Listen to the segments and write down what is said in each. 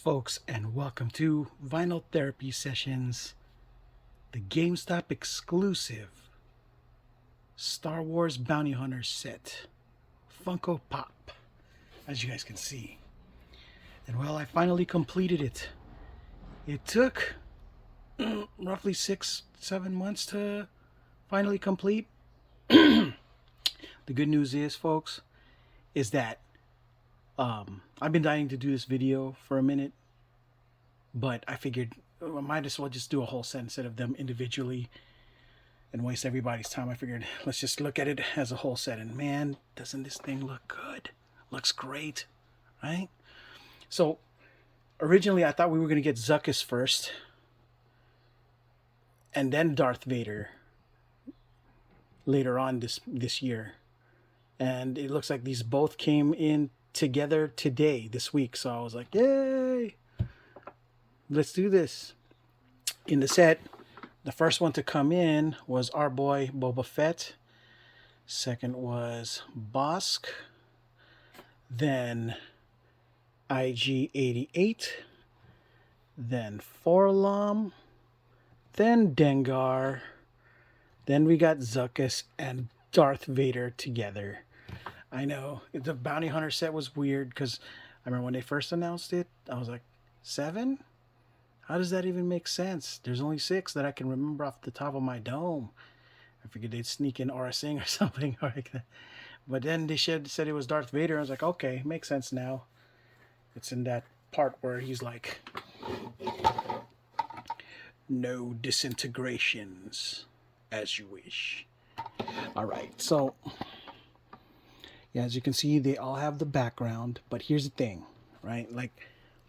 folks, and welcome to Vinyl Therapy Sessions, the Gamestop exclusive Star Wars Bounty Hunter set, Funko Pop, as you guys can see. And well, I finally completed it. It took roughly 6-7 months to finally complete. The good news is, folks, is that I've been dying to do this video for a minute, but I figured I might as well just do a whole set instead of them individually and waste everybody's time. I figured let's just look at it as a whole set, and man, doesn't this thing look good? Looks great, right? So originally I thought we were going to get Zuckuss first and then Darth Vader later on this year, and it looks like these both came in together today, this week. So I was like, yay, let's do this. In the set, the first one to come in was our boy Boba Fett. Second was Bosk. Then IG-88. Then Forlom. Then Dengar. Then we got Zuckuss and Darth Vader together. I know the Bounty Hunter set was weird because I remember when they first announced it, I was like, 7? How does that even make sense? There's only 6 that I can remember off the top of my dome. I figured they'd sneak in Aura Singh or something like that. But then they said it was Darth Vader. I was like, okay, makes sense now. It's in that part where he's like, no disintegrations, as you wish. All right, so yeah, as you can see, they all have the background, but here's the thing, right? Like,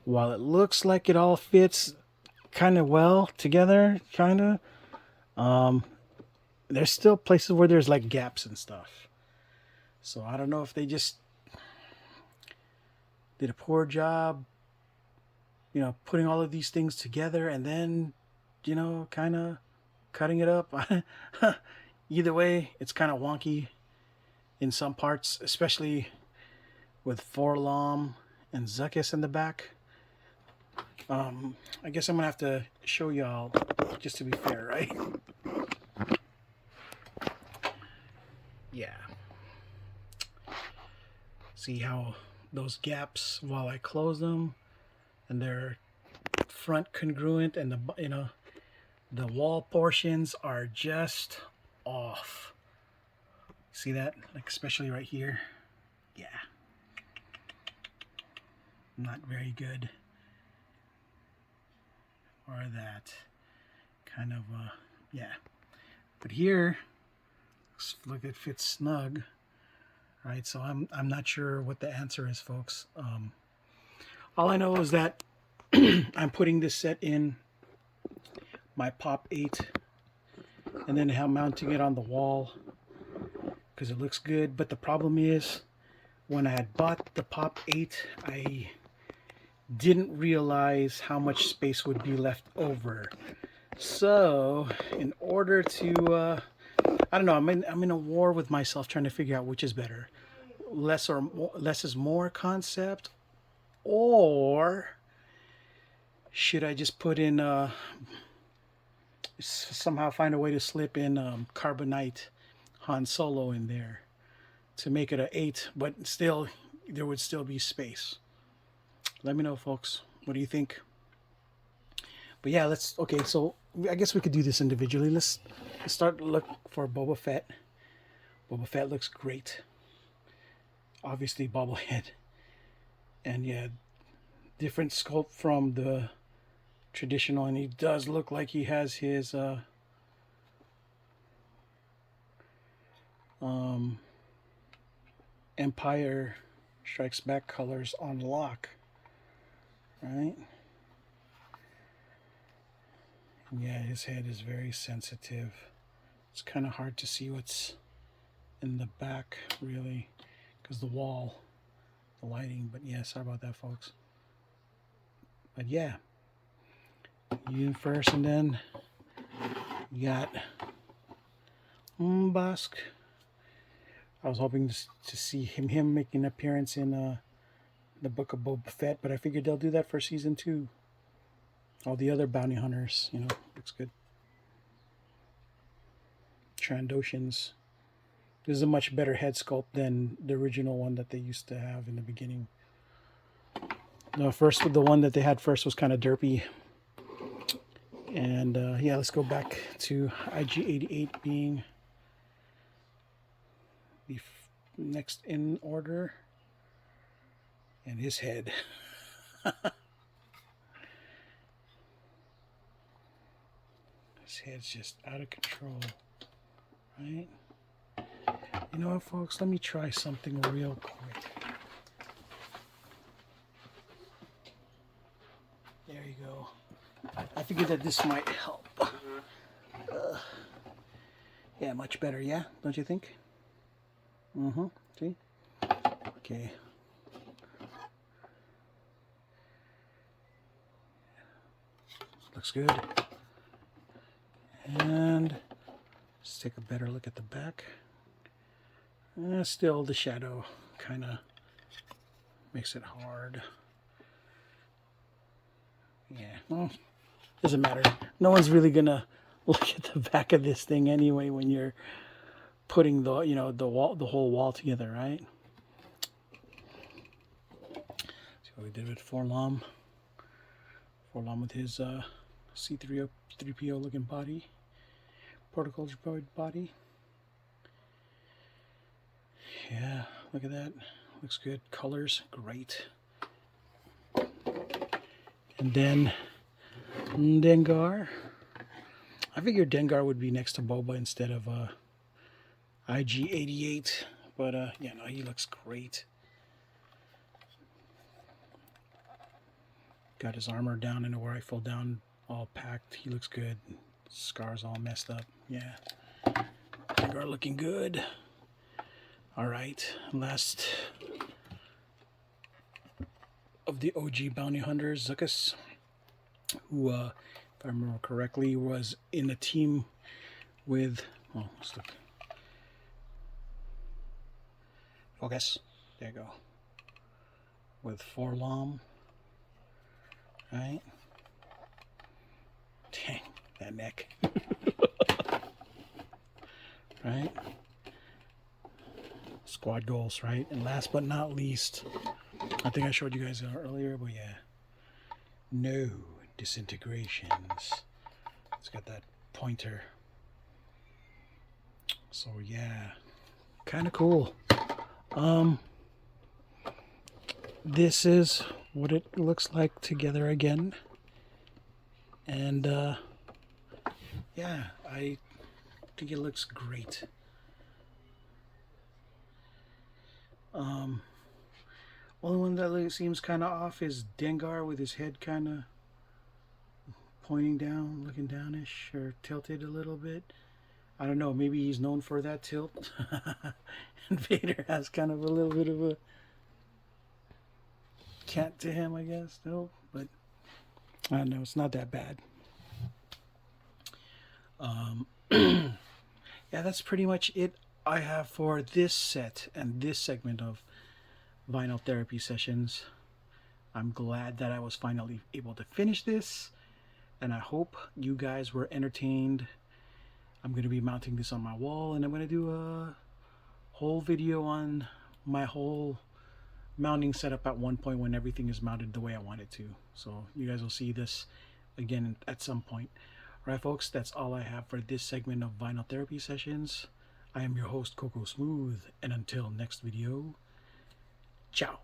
while it looks like it all fits kind of well together, there's still places where there's like gaps and stuff. So I don't know if they just did a poor job, putting all of these things together and then, kind of cutting it up. Either way, it's kind of wonky in some parts, especially with Forlom and Zuckuss in the back. I guess I'm gonna have to show y'all just to be fair, right? Yeah. See how those gaps while I close them, and they're front congruent, and the wall portions are just off. See that? Like, especially right here. Yeah. Not very good. Or that. Kind of, yeah. But here, look, it fits snug. Right, so I'm not sure what the answer is, folks. All I know is that I'm putting this set in my Pop 8 and then I'm mounting it on the wall because it looks good. But the problem is, when I had bought the Pop 8, I didn't realize how much space would be left over. So in order to I don't know, I'm in a war with myself trying to figure out which is better. Less is more concept, or should I just put in somehow find a way to slip in Carbonite Han Solo in there to make it an 8, but still there would still be space. Let me know, folks. What do you think? But yeah, okay, so I guess we could do this individually. Let's start to look for Boba Fett. Boba Fett looks great. Obviously bobblehead. And yeah, different sculpt from the traditional, and he does look like he has his Empire Strikes Back colors on lock. Right? Yeah, his head is very sensitive. It's kind of hard to see what's in the back, really, because the lighting. But yeah, sorry about that, folks. But yeah, you first, and then you got Bosk. I was hoping to see him make an appearance in the Book of Boba Fett, but I figured they'll do that for season 2. All the other bounty hunters, you know, looks good. Trandoshans. This is a much better head sculpt than the original one that they used to have in the beginning. The one that they had first was kind of derpy. And yeah, let's go back to IG-88 being the next in order. And his head. His head's just out of control. Right? You know what, folks? Let me try something real quick. There you go. I figured that this might help. Yeah, much better, yeah? Don't you think? Mm-hmm. See? Okay. Looks good. And let's take a better look at the back. Still, the shadow kind of makes it hard. Yeah, well, doesn't matter. No one's really gonna look at the back of this thing anyway when you're putting the the whole wall together, right? See what we did with Forlom. Forlom with his C3PO looking body, protocol droid body. Yeah, look at that. Looks good. Colors, great. And then Dengar. I figured Dengar would be next to Boba instead of IG-88. But yeah, no, he looks great. Got his armor down and a rifle down, all packed. He looks good. Scars all messed up. Yeah. Dengar looking good. Alright, last of the OG bounty hunters, Zuckuss, who, if I remember correctly, was in a team with, oh, let's look. Focus. There you go. With Forlom. Right? Dang, that neck. Right? Squad goals, right? And last but not least, I think I showed you guys earlier, but yeah, no disintegrations. It's got that pointer. So yeah, kind of cool. This is what it looks like together again. And yeah, I think it looks great. Only one that seems kind of off is Dengar with his head kind of pointing down, looking downish, or tilted a little bit. I don't know, maybe he's known for that tilt. And Vader has kind of a little bit of a cant to him, I guess. No, but I don't know, it's not that bad. Yeah, that's pretty much it I have for this set and this segment of Vinyl Therapy Sessions. I'm glad that I was finally able to finish this, and I hope you guys were entertained. I'm going to be mounting this on my wall, and I'm going to do a whole video on my whole mounting setup at one point when everything is mounted the way I want it to. So you guys will see this again at some point. Alright folks, that's all I have for this segment of Vinyl Therapy Sessions. I am your host, Coco Smooth, and until next video, ciao.